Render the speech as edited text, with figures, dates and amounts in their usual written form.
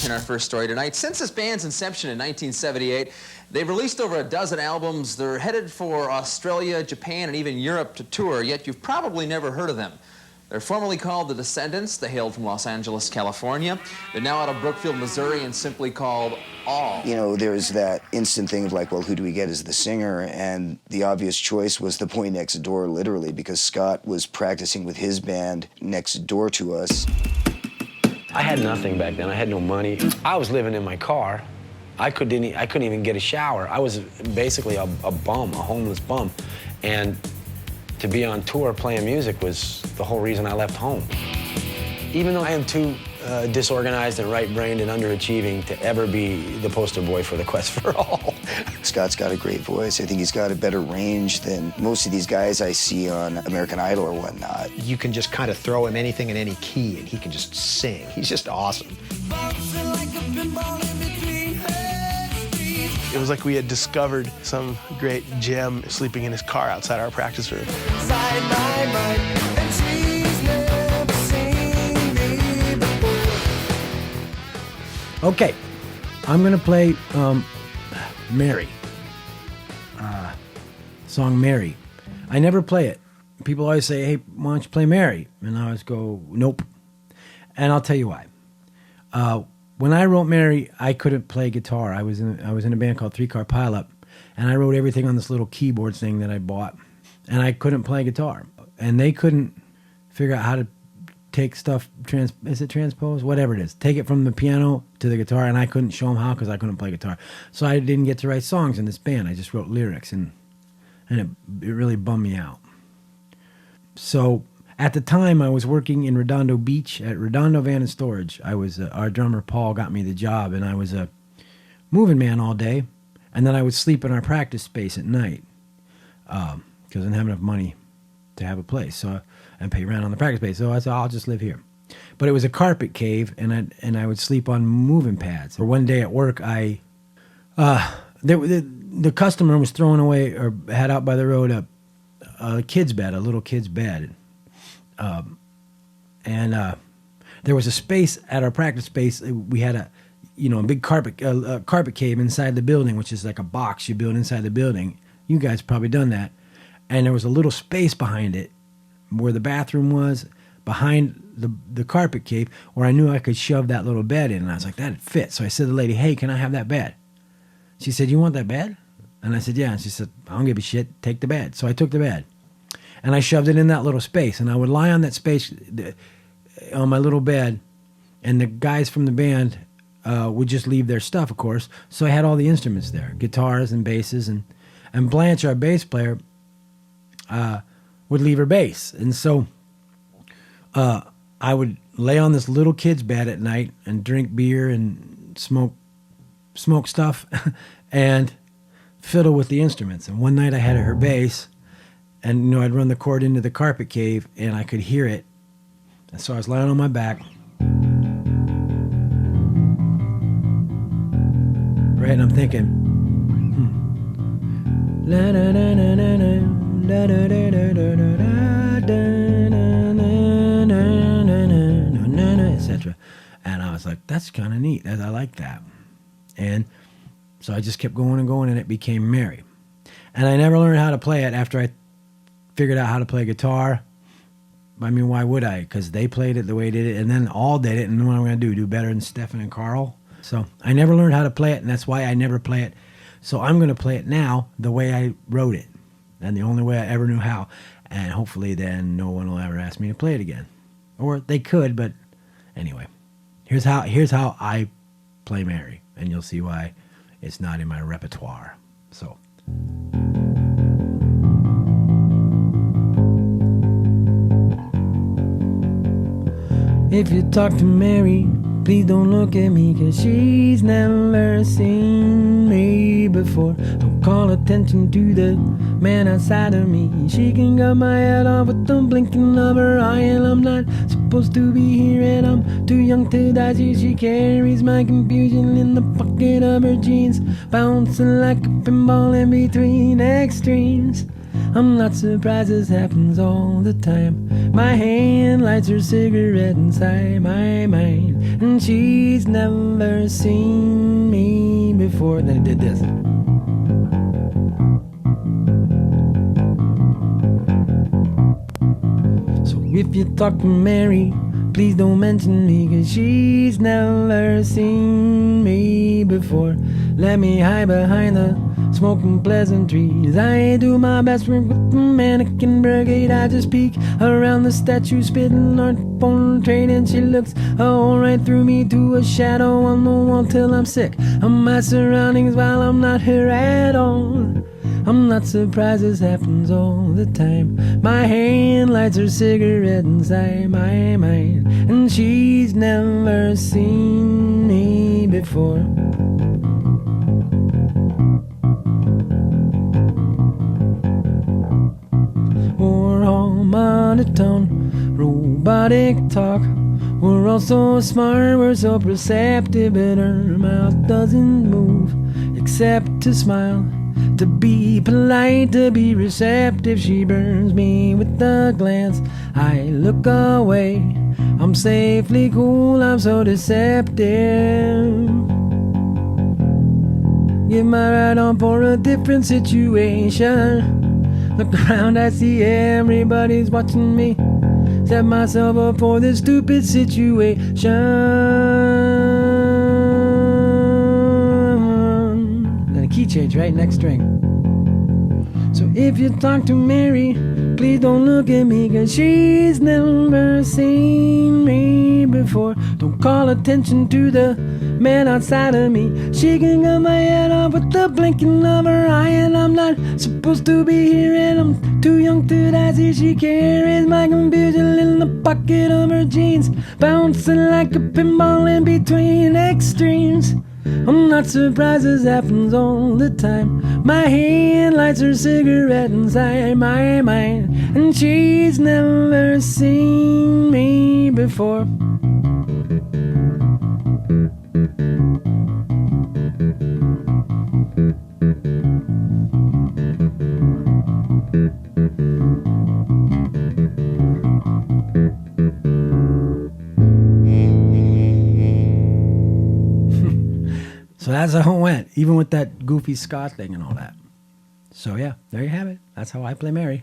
in our first story tonight. Since this band's inception in 1978, they've released over a dozen albums. They're headed for Australia, Japan, and even Europe to tour, yet you've probably never heard of them. They're formerly called The Descendants. They hailed from Los Angeles, California. They're now out of Brookfield, Missouri, and simply called All. You know, there's that instant thing of like, well, who do we get as the singer? And the obvious choice was the boy next door, literally, because Scott was practicing with his band next door to us. I had nothing back then. I had no money. I was living in my car. I couldn't even get a shower. I was basically a bum, a homeless bum. And to be on tour playing music was the whole reason I left home. Even though I am too disorganized and right-brained and underachieving to ever be the poster boy for the Quest for All. Scott's got a great voice. I think he's got a better range than most of these guys I see on American Idol or whatnot. You can just kind of throw him anything in any key and he can just sing. He's just awesome. It was like we had discovered some great gem sleeping in his car outside our practice room. Okay, I'm gonna play Mary. Song Mary. I never play it. People always say, hey, why don't you play Mary? And I always go, nope. And I'll tell you why. When I wrote Mary, I couldn't play guitar. I was in a band called Three Car Pileup, and I wrote everything on this little keyboard thing that I bought, and I couldn't play guitar. And they couldn't figure out how to take stuff, is it transpose? Whatever it is. Take it from the piano to the guitar, and I couldn't show them how because I couldn't play guitar. So I didn't get to write songs in this band. I just wrote lyrics, and it really bummed me out. So at the time, I was working in Redondo Beach at Redondo Van and Storage. I was our drummer Paul got me the job, and I was a moving man all day, and then I would sleep in our practice space at night because I didn't have enough money to have a place and pay rent on the practice space. So I said, I'll just live here. But it was a carpet cave, and I would sleep on moving pads. Or one day at work, the customer was throwing away or had out by the road a kid's bed, a little kid's bed. And there was a space at our practice space. We had a big carpet cave inside the building, which is like a box you build inside the building. You guys probably done that. And there was a little space behind it where the bathroom was, behind the carpet cave, where I knew I could shove that little bed in. And I was like, that'd fit. So I said to the lady, hey, can I have that bed? She said, you want that bed? And I said, yeah. And she said, I don't give a shit. Take the bed. So I took the bed. And I shoved it in that little space. And I would lie on that space on my little bed. And the guys from the band would just leave their stuff, of course. So I had all the instruments there, guitars and basses. And Blanche, our bass player, would leave her bass. And so I would lay on this little kid's bed at night and drink beer and smoke stuff and fiddle with the instruments. And one night I had her bass. And, I'd run the cord into the carpet cave, and I could hear it. And so I was lying on my back. Right, and I'm thinking, etc. And I was like, that's kind of neat. I like that. And so I just kept going and going, and it became Mary. And I never learned how to play it after I figured out how to play guitar. I mean, why would I? Because they played it the way they did it, and then all did it, and what am I going to do better than Stefan and Carl? So I never learned how to play it, and that's why I never play it. So I'm going to play it now the way I wrote it, and the only way I ever knew how. And hopefully then no one will ever ask me to play it again. Or they could, but anyway. Here's how I play Mary, and you'll see why it's not in my repertoire. So... If you talk to Mary, please don't look at me, 'cause she's never seen me before. Don't call attention to the man outside of me. She can cut my head off with the blinking of her eye, and I'm not supposed to be here, and I'm too young to die. She carries my confusion in the pocket of her jeans, bouncing like a pinball in between extremes. I'm not surprised this happens all the time. My hand lights her cigarette inside my mind, and she's never seen me before. Then it did this. So if you talk to Mary, please don't mention me, 'cause she's never seen me before. Let me hide behind the smoking pleasantries. I do my best work with the mannequin brigade. I just peek around the statue, spitting art portrait, and she looks all right through me to a shadow on the wall till I'm sick of my surroundings while I'm not here at all. I'm not surprised this happens all the time. My hand lights her cigarette inside my mind, and she's never seen me before. We're all monotone, robotic talk. We're all so smart, we're so perceptive, but her mouth doesn't move except to smile. To be polite, to be receptive, she burns me with a glance. I look away, I'm safely cool, I'm so deceptive. Get my right on for a different situation. Look around, I see everybody's watching me. Set myself up for this stupid situation. Key change, right? Next string. So if you talk to Mary, please don't look at me, 'cause she's never seen me before. Don't call attention to the man outside of me. She can cut my head off with the blinking of her eye, and I'm not supposed to be here, and I'm too young to die. See, she carries my confusion in the pocket of her jeans, bouncing like a pinball in between extremes. I'm not surprised this happens all the time. My hand lights her cigarette inside my mind, and she's never seen me before. So that's how it went, even with that goofy Scott thing and all that. So yeah, there you have it. That's how I play Mary.